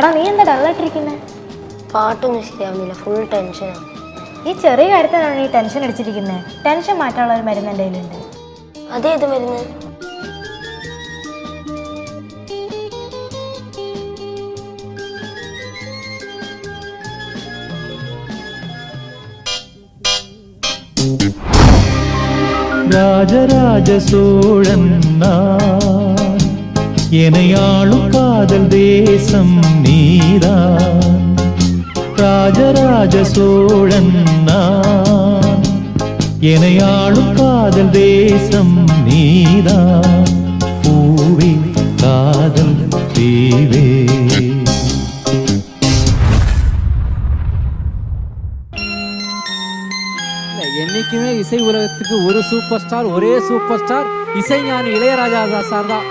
എടാ നീ എന്താ ഡള്ളായിട്ടിരിക്കുന്നേ? പാട്ടൊന്നും ശരിയാവുന്നില്ല, ഫുൾ ടെൻഷനാണ്. ഈ ചെറിയ കാര്യത്തിനാണ് നീ ടെൻഷൻ അടിച്ചിരിക്കുന്നത്. ടെൻഷൻ മാറ്റാനുള്ള ഒരു മരുന്ന് എൻ്റെ കയ്യിലുണ്ട്. അതേത് മരുന്ന്? ராஜராஜ சோழன் நான், எனையாளும் காதல் தேசம் நீதான். ராஜராஜ சோழன் நான், எனையாளும் காதல் தேசம் நீதான். பூவே காதல் தீவே. என்னைக்குமே இசை உலகத்துக்கு ஒரு சூப்பர் ஸ்டார், ஒரே சூப்பர் ஸ்டார் இசைஞானி இளையராஜா சார் தான்.